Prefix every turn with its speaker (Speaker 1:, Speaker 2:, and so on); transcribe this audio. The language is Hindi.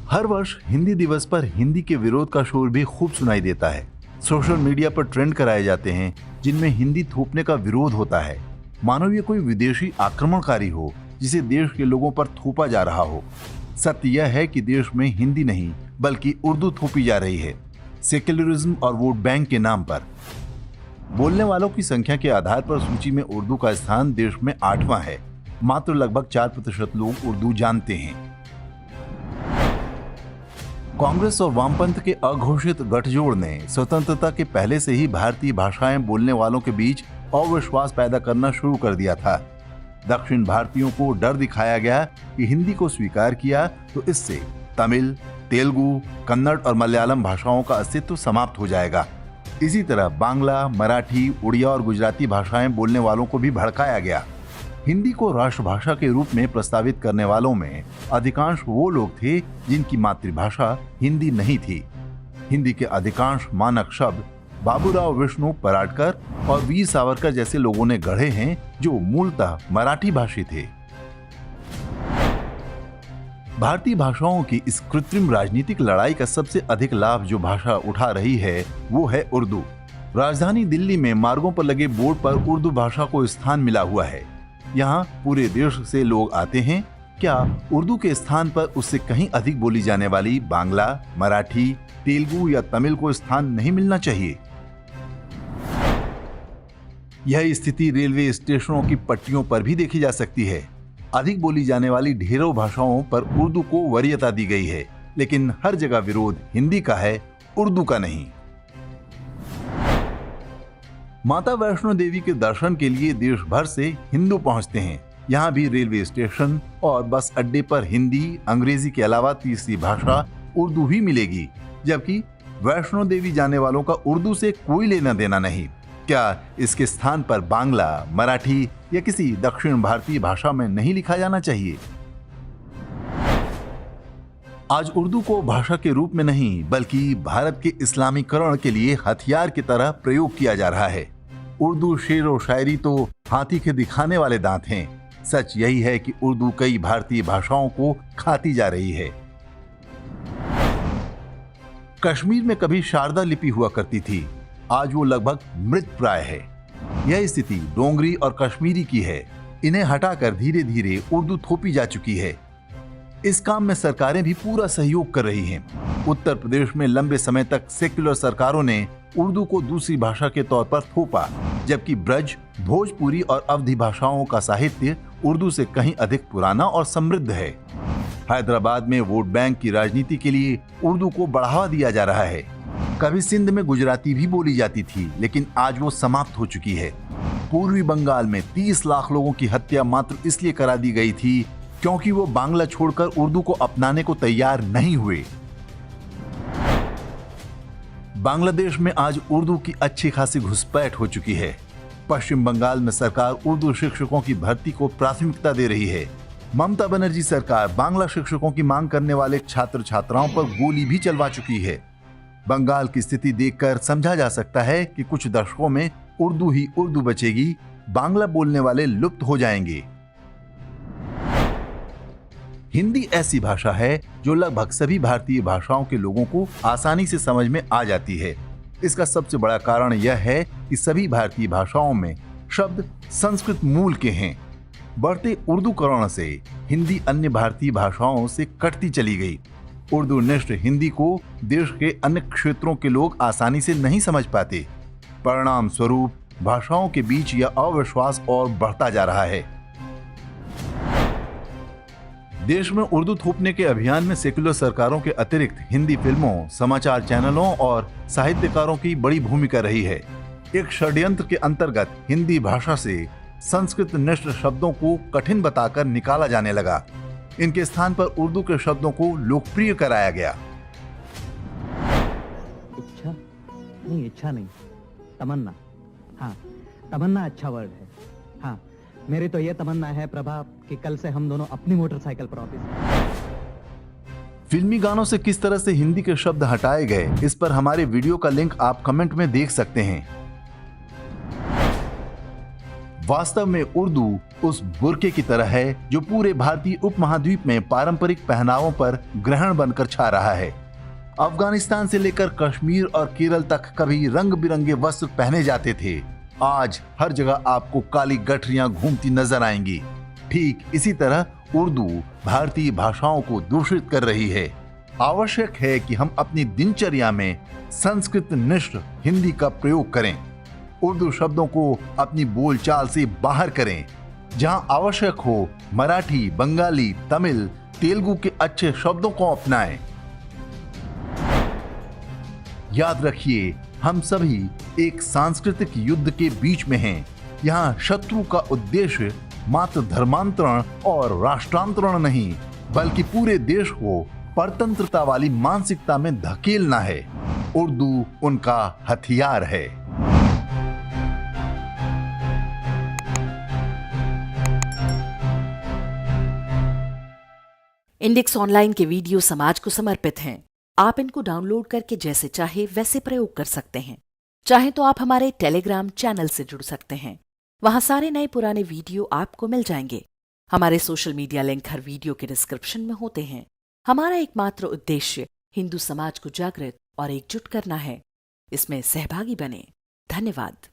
Speaker 1: हर वर्ष हिंदी दिवस पर हिंदी के विरोध का शोर भी खूब सुनाई देता है। सोशल मीडिया पर ट्रेंड कराए जाते हैं जिनमें हिंदी थोपने का विरोध होता है, मानो ये कोई विदेशी आक्रमणकारी हो जिसे देश के लोगों पर थोपा जा रहा हो। सत्य यह है कि देश में हिंदी नहीं बल्कि उर्दू थोपी जा रही है, सेक्युलरिज्म और वोट बैंक के नाम पर। बोलने वालों की संख्या के आधार पर सूची में उर्दू का स्थान देश में 8वां है। मात्र लगभग 4% लोग उर्दू जानते हैं। कांग्रेस और वामपंथ के अघोषित गठजोड़ ने स्वतंत्रता के पहले से ही भारतीय भाषाएं बोलने वालों के बीच अविश्वास पैदा करना शुरू कर दिया था। दक्षिण भारतीयों को डर दिखाया गया कि हिंदी को स्वीकार किया तो इससे तमिल, तेलुगु, कन्नड़ और मलयालम भाषाओं का अस्तित्व समाप्त हो जाएगा। इसी तरह बांग्ला, मराठी, उड़िया और गुजराती भाषाएं बोलने वालों को भी भड़काया गया। हिंदी को राष्ट्रभाषा के रूप में प्रस्तावित करने वालों में अधिकांश वो लोग थे जिनकी मातृभाषा हिंदी नहीं थी। हिंदी के अधिकांश मानक शब्द बाबूराव विष्णु पराडकर और वीर सावरकर जैसे लोगों ने गढ़े हैं जो मूलतः मराठी भाषी थे। भारतीय भाषाओं की इस कृत्रिम राजनीतिक लड़ाई का सबसे अधिक लाभ जो भाषा उठा रही है वो है उर्दू। राजधानी दिल्ली में मार्गों पर लगे बोर्ड पर उर्दू भाषा को स्थान मिला हुआ है। यहाँ पूरे देश से लोग आते हैं। क्या उर्दू के स्थान पर उससे कहीं अधिक बोली जाने वाली बांग्ला, मराठी, तेलुगु या तमिल को स्थान नहीं मिलना चाहिए? यह स्थिति रेलवे स्टेशनों की पट्टियों पर भी देखी जा सकती है। अधिक बोली जाने वाली ढेरों भाषाओं पर उर्दू को वरीयता दी गई है, लेकिन हर जगह विरोध हिंदी का है, उर्दू का नहीं। माता वैष्णो देवी के दर्शन के लिए देश भर से हिंदू पहुंचते हैं। यहाँ भी रेलवे स्टेशन और बस अड्डे पर हिंदी, अंग्रेजी के अलावा तीसरी भाषा उर्दू ही मिलेगी, जबकि वैष्णो देवी जाने वालों का उर्दू से कोई लेना देना नहीं। क्या इसके स्थान पर बांग्ला, मराठी या किसी दक्षिण भारतीय भाषा में नहीं लिखा जाना चाहिए? आज उर्दू को भाषा के रूप में नहीं बल्कि भारत के इस्लामीकरण के लिए हथियार की तरह प्रयोग किया जा रहा है। उर्दू शेर और शायरी तो हाथी के दिखाने वाले दांत हैं। सच यही है कि उर्दू कई भारतीय भाषाओं को खाती जा रही है। कश्मीर में कभी शारदा लिपि हुआ करती थी, आज वो लगभग मृत प्राय है। यह स्थिति डोंगरी और कश्मीरी की है। इन्हें हटाकर धीरे धीरे उर्दू थोपी जा चुकी है। इस काम में सरकारें भी पूरा सहयोग कर रही हैं। उत्तर प्रदेश में लंबे समय तक सेक्युलर सरकारों ने उर्दू को दूसरी भाषा के तौर पर थोपा, जबकि ब्रज, भोजपुरी और अवधी भाषाओं का साहित्य उर्दू से कहीं अधिक पुराना और समृद्ध है। हैदराबाद में वोट बैंक की राजनीति के लिए उर्दू को बढ़ावा दिया जा रहा है। कभी सिंध में गुजराती भी बोली जाती थी, लेकिन आज वो समाप्त हो चुकी है। पूर्वी बंगाल में 30 लाख लोगों की हत्या मात्र इसलिए करा दी गई थी क्योंकि वो बांग्ला छोड़कर उर्दू को अपनाने को तैयार नहीं हुए। बांग्लादेश में आज उर्दू की अच्छी खासी घुसपैठ हो चुकी है। पश्चिम बंगाल में सरकार उर्दू शिक्षकों की भर्ती को प्राथमिकता दे रही है। ममता बनर्जी सरकार बांग्ला शिक्षकों की मांग करने वाले छात्र छात्राओं पर गोली भी चलवा चुकी है। बंगाल की स्थिति देखकर समझा जा सकता है कि कुछ दशकों में उर्दू ही उर्दू बचेगी, बांग्ला बोलने वाले लुप्त हो जाएंगे। हिंदी ऐसी भाषा है जो लगभग सभी भारतीय भाषाओं के लोगों को आसानी से समझ में आ जाती है। इसका सबसे बड़ा कारण यह है कि सभी भारतीय भाषाओं में शब्द संस्कृत मूल के हैं। बढ़ते उर्दूकरण से हिंदी अन्य भारतीय भाषाओं से कटती चली गई। उर्दू निष्ठ हिंदी को देश के अन्य क्षेत्रों के लोग आसानी से नहीं समझ पाते। परिणाम स्वरूप भाषाओं के बीच यह अविश्वास और बढ़ता जा रहा है। देश में उर्दू थोपने के अभियान में सेक्युलर सरकारों के अतिरिक्त हिंदी फिल्मों, समाचार चैनलों और साहित्यकारों की बड़ी भूमिका रही है। एक षड्यंत्र के अंतर्गत हिंदी भाषा से संस्कृत निष्ठ शब्दों को कठिन बताकर निकाला जाने लगा। इनके स्थान पर उर्दू के शब्दों को लोकप्रिय कराया गया।
Speaker 2: इच्छा नहीं, तमन्ना। हाँ, तमन्ना अच्छा वर्ड है। हाँ, मेरी तो ये तमन्ना है प्रभा कि कल से हम दोनों अपनी मोटरसाइकिल पर ऑफिस।
Speaker 1: फिल्मी गानों से किस तरह से हिंदी के शब्द हटाए गए, इस पर हमारे वीडियो का लिंक आप कमेंट में देख सकते हैं। वास्तव में उर्दू उस बुर्के की तरह है जो पूरे भारतीय उपमहाद्वीप में पारंपरिक पहनावों पर ग्रहण बनकर छा रहा है। अफगानिस्तान से लेकर कश्मीर और केरल तक कभी रंग बिरंगे वस्त्र पहने जाते थे। आज हर जगह आपको काली गठरियां घूमती नजर आएंगी। ठीक इसी तरह उर्दू भारतीय भाषाओं को दूषित कर रही है। आवश्यक है कि हम अपनी दिनचर्या में संस्कृत निष्ठ हिंदी का प्रयोग करें। उर्दू शब्दों को अपनी बोलचाल से बाहर करें। जहां आवश्यक हो मराठी, बंगाली, तमिल, तेलुगु के अच्छे शब्दों को अपनाएं। याद रखिए, हम सभी एक सांस्कृतिक युद्ध के बीच में हैं। यहाँ शत्रु का उद्देश्य मात्र धर्मांतरण और राष्ट्रांतरण नहीं, बल्कि पूरे देश को परतंत्रता वाली मानसिकता में धकेलना है। उर्दू उनका हथियार है।
Speaker 3: इंडेक्स ऑनलाइन के वीडियो समाज को समर्पित हैं। आप इनको डाउनलोड करके जैसे चाहे वैसे प्रयोग कर सकते हैं। चाहे तो आप हमारे टेलीग्राम चैनल से जुड़ सकते हैं। वहां सारे नए पुराने वीडियो आपको मिल जाएंगे। हमारे सोशल मीडिया लिंक हर वीडियो के डिस्क्रिप्शन में होते हैं। हमारा एकमात्र उद्देश्य हिंदू समाज को जागृत और एकजुट करना है। इसमें सहभागी बने। धन्यवाद।